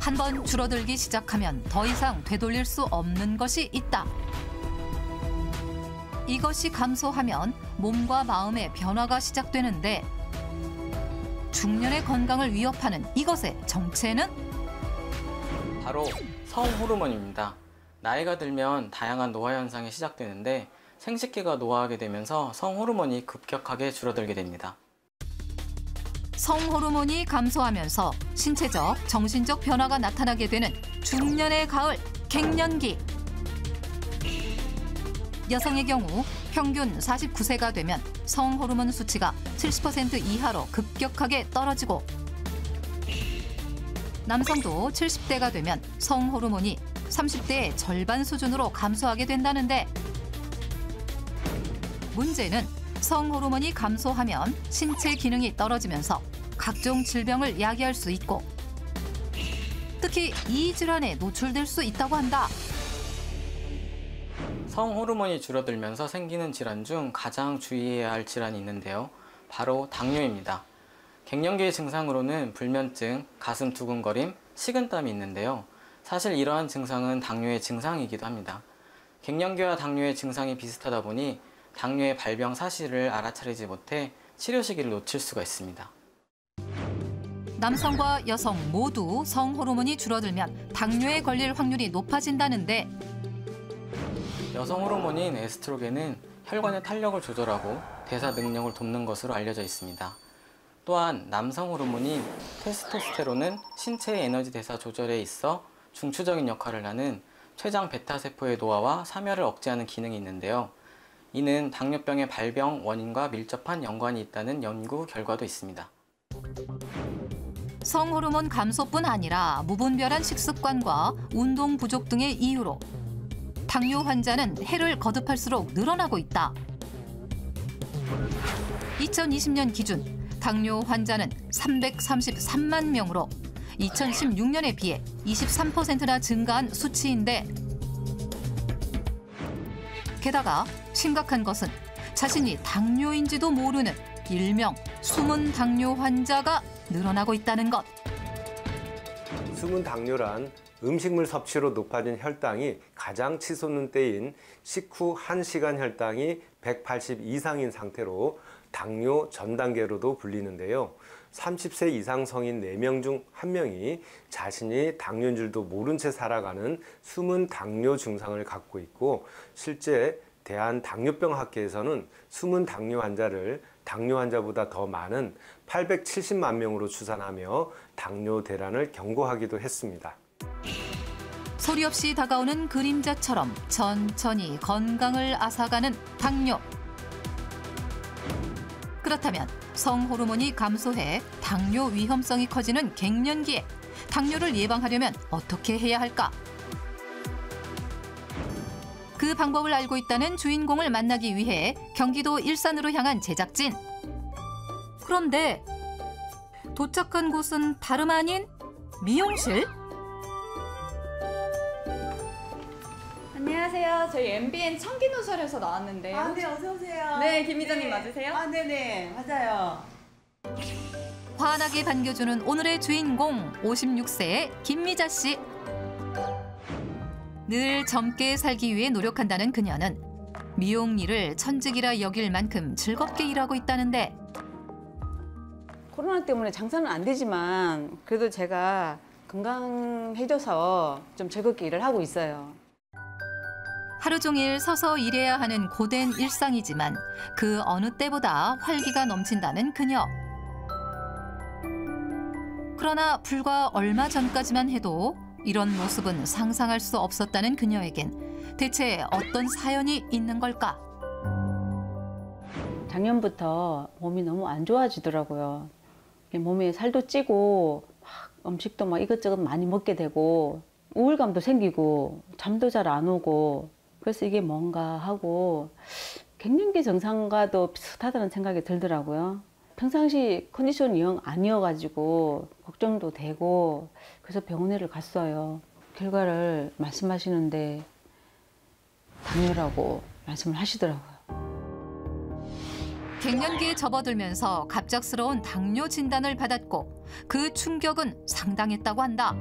한번 줄어들기 시작하면 더 이상 되돌릴 수 없는 것이 있다. 이것이 감소하면 몸과 마음의 변화가 시작되는데 중년의 건강을 위협하는 이것의 정체는? 바로 성호르몬입니다. 나이가 들면 다양한 노화 현상이 시작되는데 생식기가 노화하게 되면서 성호르몬이 급격하게 줄어들게 됩니다. 성호르몬이 감소하면서 신체적, 정신적 변화가 나타나게 되는 중년의 가을, 갱년기. 여성의 경우 평균 49세가 되면 성호르몬 수치가 70% 이하로 급격하게 떨어지고 남성도 70대가 되면 성호르몬이 30대의 절반 수준으로 감소하게 된다는데 문제는 성호르몬이 감소하면 신체 기능이 떨어지면서 각종 질병을 야기할 수 있고 특히 이 질환에 노출될 수 있다고 한다. 성호르몬이 줄어들면서 생기는 질환 중 가장 주의해야 할 질환이 있는데요. 바로 당뇨입니다. 갱년기의 증상으로는 불면증, 가슴 두근거림, 식은땀이 있는데요. 사실 이러한 증상은 당뇨의 증상이기도 합니다. 갱년기와 당뇨의 증상이 비슷하다 보니 당뇨의 발병 사실을 알아차리지 못해 치료 시기를 놓칠 수가 있습니다. 남성과 여성 모두 성호르몬이 줄어들면 당뇨에 걸릴 확률이 높아진다는데 여성 호르몬인 에스트로겐은 혈관의 탄력을 조절하고 대사 능력을 돕는 것으로 알려져 있습니다. 또한 남성 호르몬인 테스토스테론은 신체의 에너지 대사 조절에 있어 중추적인 역할을 하는 췌장 베타세포의 노화와 사멸을 억제하는 기능이 있는데요. 이는 당뇨병의 발병 원인과 밀접한 연관이 있다는 연구 결과도 있습니다. 성호르몬 감소뿐 아니라 무분별한 식습관과 운동 부족 등의 이유로 당뇨 환자는 해를 거듭할수록 늘어나고 있다. 2020년 기준 당뇨 환자는 333만 명으로 2016년에 비해 23%나 증가한 수치인데 게다가 심각한 것은 자신이 당뇨인지도 모르는 일명 숨은 당뇨 환자가 늘어나고 있다는 것. 숨은 당뇨란 음식물 섭취로 높아진 혈당이 가장 치솟는 때인 식후 1시간 혈당이 180 이상인 상태로 당뇨 전 단계로도 불리는데요. 30세 이상 성인 4명 중 1명이 자신이 당뇨인 줄도 모른 채 살아가는 숨은 당뇨 증상을 갖고 있고 실제 대한당뇨병학회에서는 숨은 당뇨 환자를 당뇨 환자보다 더 많은 870만 명으로 추산하며 당뇨 대란을 경고하기도 했습니다. 소리 없이 다가오는 그림자처럼 천천히 건강을 앗아가는 당뇨. 그렇다면 성호르몬이 감소해 당뇨 위험성이 커지는 갱년기에 당뇨를 예방하려면 어떻게 해야 할까? 그 방법을 알고 있다는 주인공을 만나기 위해 경기도 일산으로 향한 제작진. 그런데 도착한 곳은 다름 아닌 미용실? 안녕하세요. 저희 MBN 청기누설에서 나왔는데요. 네, 어서 오세요. 네, 김 이사님 맞으세요? 네네, 맞아요. 환하게 반겨주는 오늘의 주인공 56세의 김미자 씨. 늘 젊게 살기 위해 노력한다는 그녀는 미용 일을 천직이라 여길 만큼 즐겁게 일하고 있다는데 코로나 때문에 장사는 안 되지만 그래도 제가 건강해져서 좀 즐겁게 일을 하고 있어요. 하루 종일 서서 일해야 하는 고된 일상이지만 그 어느 때보다 활기가 넘친다는 그녀. 그러나 불과 얼마 전까지만 해도 이런 모습은 상상할 수 없었다는 그녀에겐 대체 어떤 사연이 있는 걸까? 작년부터 몸이 너무 안 좋아지더라고요. 몸에 살도 찌고 음식도 막 이것저것 많이 먹게 되고 우울감도 생기고 잠도 잘 안 오고 그래서 이게 뭔가 하고 갱년기 증상과도 비슷하다는 생각이 들더라고요. 평상시 컨디션이 영 아니어가지고 걱정도 되고 그래서 병원에를 갔어요. 결과를 말씀하시는데 당뇨라고 말씀을 하시더라고요. 갱년기에 접어들면서 갑작스러운 당뇨 진단을 받았고 그 충격은 상당했다고 한다.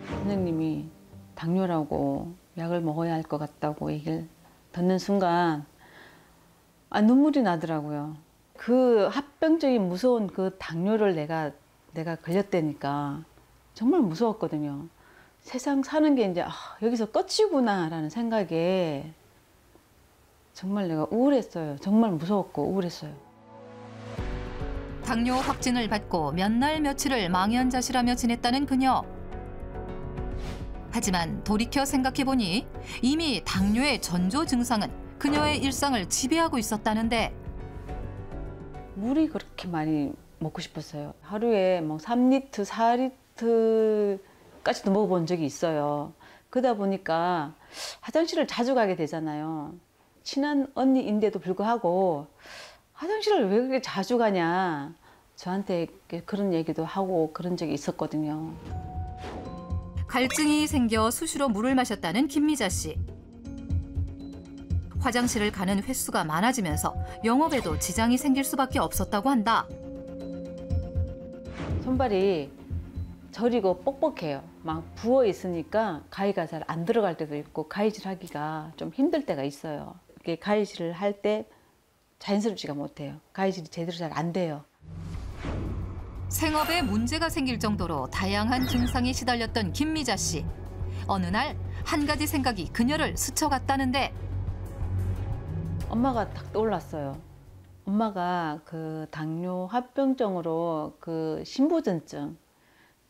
선생님이 당뇨라고 약을 먹어야 할 것 같다고 얘기를 듣는 순간 눈물이 나더라고요. 그 합병증이 무서운 그 당뇨를 내가 걸렸다니까 정말 무서웠거든요. 세상 사는 게 이제 여기서 끝이구나라는 생각에 정말 내가 우울했어요. 정말 무서웠고 우울했어요. 당뇨 확진을 받고 몇 날 며칠을 망연자실하며 지냈다는 그녀. 하지만 돌이켜 생각해보니 이미 당뇨의 전조 증상은 그녀의 일상을 지배하고 있었다는데 물이 그렇게 많이 먹고 싶었어요. 하루에 뭐 3리터, 4리터까지도 먹어본 적이 있어요. 그러다 보니까 화장실을 자주 가게 되잖아요. 친한 언니인데도 불구하고 화장실을 왜 그렇게 자주 가냐 저한테 그런 얘기도 하고 그런 적이 있었거든요. 갈증이 생겨 수시로 물을 마셨다는 김미자 씨. 화장실을 가는 횟수가 많아지면서 영업에도 지장이 생길 수밖에 없었다고 한다. 손발이 저리고 뻑뻑해요. 막 부어 있으니까 가위가 잘 안 들어갈 때도 있고 가위질 하기가 좀 힘들 때가 있어요. 이렇게 가위질을 할 때 자연스럽지가 못해요. 가위질이 제대로 잘 안 돼요. 생업에 문제가 생길 정도로 다양한 증상이 시달렸던 김미자 씨. 어느 날 한 가지 생각이 그녀를 스쳐갔다는데 엄마가 딱 떠올랐어요. 엄마가 그 당뇨 합병증으로 그 신부전증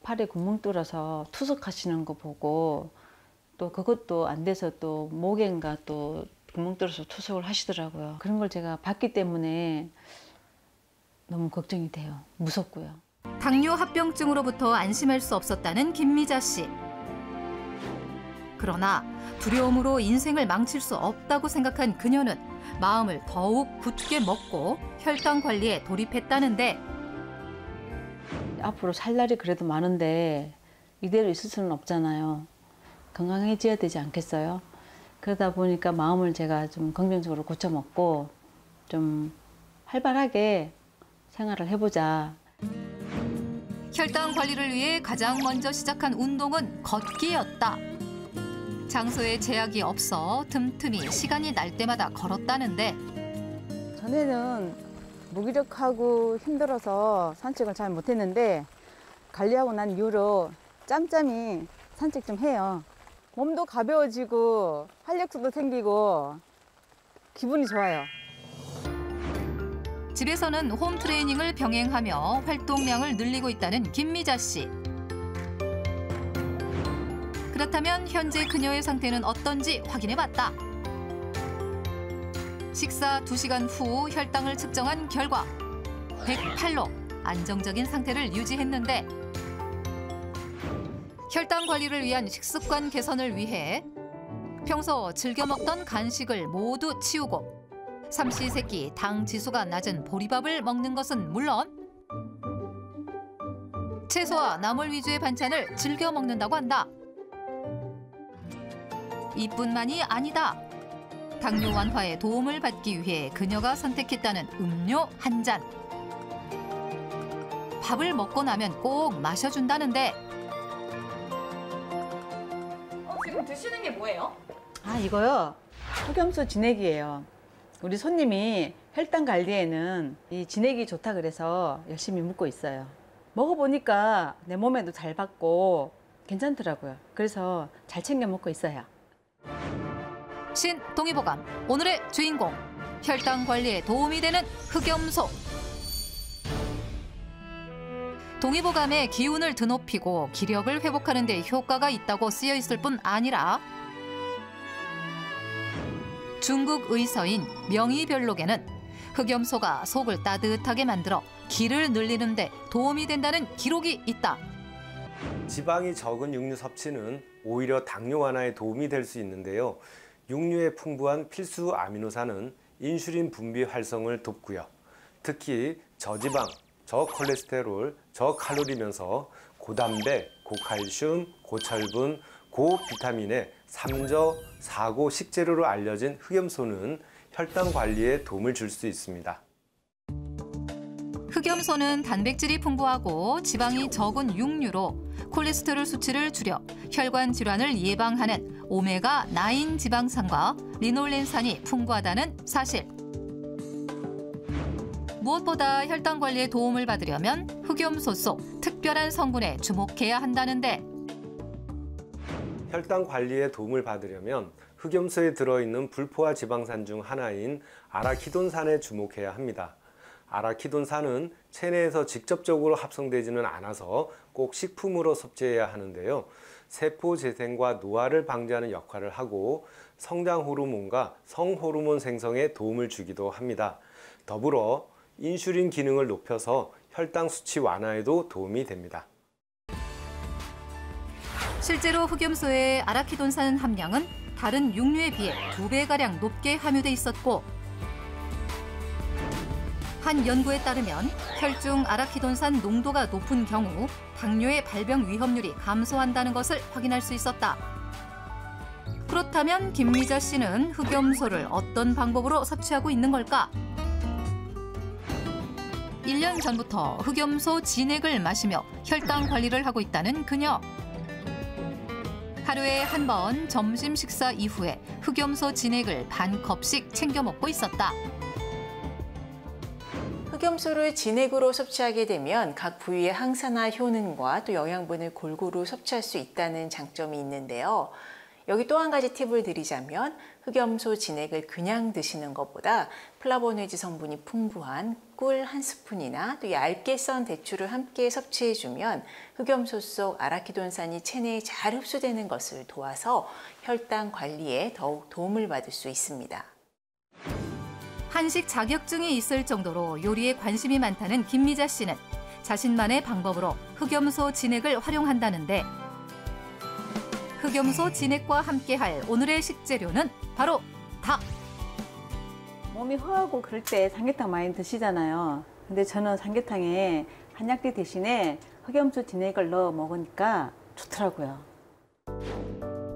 팔에 구멍 뚫어서 투석하시는 거 보고 또 그것도 안 돼서 또 목엔가 또 구멍 뚫어서 투석을 하시더라고요. 그런 걸 제가 봤기 때문에 너무 걱정이 돼요. 무섭고요. 당뇨 합병증으로부터 안심할 수 없었다는 김미자 씨. 그러나 두려움으로 인생을 망칠 수 없다고 생각한 그녀는 마음을 더욱 굳게 먹고 혈당 관리에 돌입했다는데 앞으로 살 날이 그래도 많은데 이대로 있을 수는 없잖아요. 건강해져야 되지 않겠어요? 그러다 보니까 마음을 제가 좀 긍정적으로 고쳐먹고 좀 활발하게 생활을 해보자. 혈당 관리를 위해 가장 먼저 시작한 운동은 걷기였다. 장소에 제약이 없어 틈틈이 시간이 날 때마다 걸었다는데 전에는 무기력하고 힘들어서 산책을 잘 못했는데 관리하고 난 이후로 짬짬이 산책 좀 해요. 몸도 가벼워지고 활력소도 생기고 기분이 좋아요. 집에서는 홈 트레이닝을 병행하며 활동량을 늘리고 있다는 김미자 씨. 그렇다면 현재 그녀의 상태는 어떤지 확인해봤다. 식사 2시간 후 혈당을 측정한 결과 108로 안정적인 상태를 유지했는데 혈당 관리를 위한 식습관 개선을 위해 평소 즐겨 먹던 간식을 모두 치우고 삼시세끼 당 지수가 낮은 보리밥을 먹는 것은 물론 채소와 나물 위주의 반찬을 즐겨 먹는다고 한다. 이뿐만이 아니다. 당뇨 완화에 도움을 받기 위해 그녀가 선택했다는 음료 한 잔. 밥을 먹고 나면 꼭 마셔준다는데 지금 드시는 게 뭐예요? 이거요. 흑염소 진액이에요. 우리 손님이 혈당 관리에는 이 진액이 좋다 그래서 열심히 먹고 있어요. 먹어보니까 내 몸에도 잘 받고 괜찮더라고요. 그래서 잘 챙겨 먹고 있어요. 신동의보감 오늘의 주인공 혈당 관리에 도움이 되는 흑염소. 동의보감에 기운을 드높이고 기력을 회복하는 데 효과가 있다고 쓰여 있을 뿐 아니라 중국 의서인 명의별록에는 흑염소가 속을 따뜻하게 만들어 기를 늘리는 데 도움이 된다는 기록이 있다. 지방이 적은 육류 섭취는 오히려 당뇨 완화에 도움이 될 수 있는데요. 육류에 풍부한 필수 아미노산은 인슐린 분비 활성을 돕고요. 특히 저지방, 저콜레스테롤, 저칼로리면서 고단백, 고칼슘, 고철분, 고비타민의 3저 4고 식재료로 알려진 흑염소는 혈당 관리에 도움을 줄 수 있습니다. 흑염소는 단백질이 풍부하고 지방이 적은 육류로 콜레스테롤 수치를 줄여 혈관 질환을 예방하는 오메가9 지방산과 리놀렌산이 풍부하다는 사실. 무엇보다 혈당 관리에 도움을 받으려면 흑염소 속 특별한 성분에 주목해야 한다는데 혈당 관리에 도움을 받으려면 흑염소에 들어있는 불포화 지방산 중 하나인 아라키돈산에 주목해야 합니다. 아라키돈산은 체내에서 직접적으로 합성되지는 않아서 꼭 식품으로 섭취해야 하는데요. 세포 재생과 노화를 방지하는 역할을 하고 성장 호르몬과 성호르몬 생성에 도움을 주기도 합니다. 더불어 인슐린 기능을 높여서 혈당 수치 완화에도 도움이 됩니다. 실제로 흑염소의 아라키돈산 함량은 다른 육류에 비해 2배가량 높게 함유돼 있었고 한 연구에 따르면 혈중 아라키돈산 농도가 높은 경우 당뇨의 발병 위험률이 감소한다는 것을 확인할 수 있었다. 그렇다면 김미자 씨는 흑염소를 어떤 방법으로 섭취하고 있는 걸까? 1년 전부터 흑염소 진액을 마시며 혈당 관리를 하고 있다는 그녀. 하루에 한 번 점심 식사 이후에 흑염소 진액을 반 컵씩 챙겨 먹고 있었다. 흑염소를 진액으로 섭취하게 되면 각 부위의 항산화 효능과 또 영양분을 골고루 섭취할 수 있다는 장점이 있는데요. 여기 또 한 가지 팁을 드리자면 흑염소 진액을 그냥 드시는 것보다 플라보노이드 성분이 풍부한 꿀 한 스푼이나 또 얇게 썬 대추를 함께 섭취해주면 흑염소 속 아라키돈산이 체내에 잘 흡수되는 것을 도와서 혈당 관리에 더욱 도움을 받을 수 있습니다. 한식 자격증이 있을 정도로 요리에 관심이 많다는 김미자 씨는 자신만의 방법으로 흑염소 진액을 활용한다는데 흑염소 진액과 함께할 오늘의 식재료는 바로 닭. 몸이 허하고 그럴 때 삼계탕 많이 드시잖아요. 근데 저는 삼계탕에 한약재 대신에 흑염소 진액을 넣어 먹으니까 좋더라고요.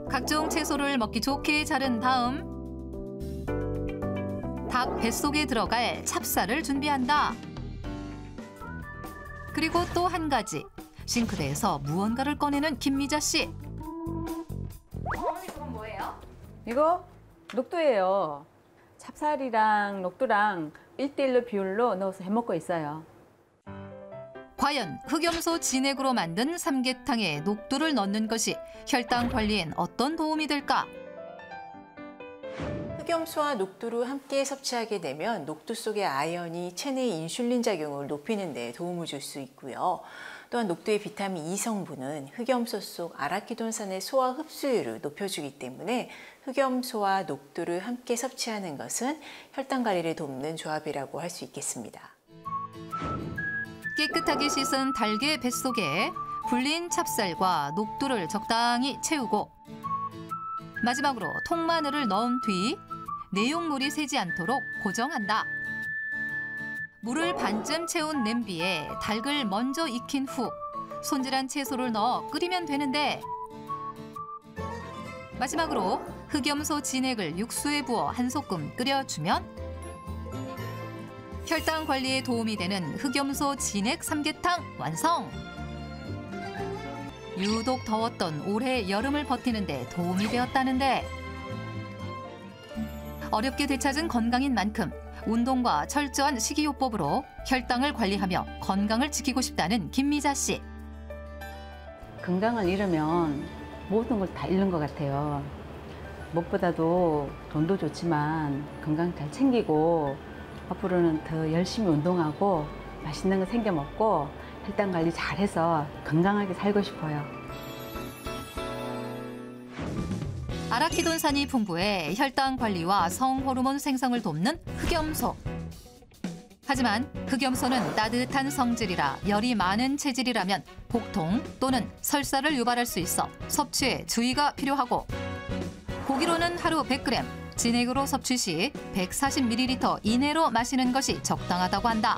각종 채소를 먹기 좋게 자른 다음 닭 뱃속에 들어갈 찹쌀을 준비한다. 그리고 또 한 가지, 싱크대에서 무언가를 꺼내는 김미자 씨. 어머니 그건 뭐예요? 이거 녹두예요. 찹쌀이랑 녹두랑 1:1 비율로 넣어서 해먹고 있어요. 과연 흑염소 진액으로 만든 삼계탕에 녹두를 넣는 것이 혈당 관리엔 어떤 도움이 될까? 흑염소와 녹두를 함께 섭취하게 되면 녹두 속의 아연이 체내의 인슐린 작용을 높이는 데 도움을 줄 수 있고요. 또한 녹두의 비타민 E 성분은 흑염소 속 아라키돈산의 소화 흡수율을 높여주기 때문에 흑염소와 녹두를 함께 섭취하는 것은 혈당 관리를 돕는 조합이라고 할 수 있겠습니다. 깨끗하게 씻은 닭의 뱃속에 불린 찹쌀과 녹두를 적당히 채우고 마지막으로 통마늘을 넣은 뒤 내용물이 새지 않도록 고정한다. 물을 반쯤 채운 냄비에 닭을 먼저 익힌 후 손질한 채소를 넣어 끓이면 되는데 마지막으로 흑염소 진액을 육수에 부어 한 소끔 끓여주면 혈당 관리에 도움이 되는 흑염소 진액 삼계탕 완성! 유독 더웠던 올해 여름을 버티는 데 도움이 되었다는데 어렵게 되찾은 건강인 만큼 운동과 철저한 식이요법으로 혈당을 관리하며 건강을 지키고 싶다는 김미자 씨. 건강을 잃으면 모든 걸 다 잃는 것 같아요. 무엇보다도 돈도 좋지만 건강 잘 챙기고 앞으로는 더 열심히 운동하고 맛있는 거 챙겨 먹고 혈당 관리 잘해서 건강하게 살고 싶어요. 아라키돈산이 풍부해 혈당 관리와 성호르몬 생성을 돕는 흑염소. 하지만 흑염소는 따뜻한 성질이라 열이 많은 체질이라면 복통 또는 설사를 유발할 수 있어 섭취에 주의가 필요하고 고기로는 하루 100g, 진액으로 섭취 시 140ml 이내로 마시는 것이 적당하다고 한다.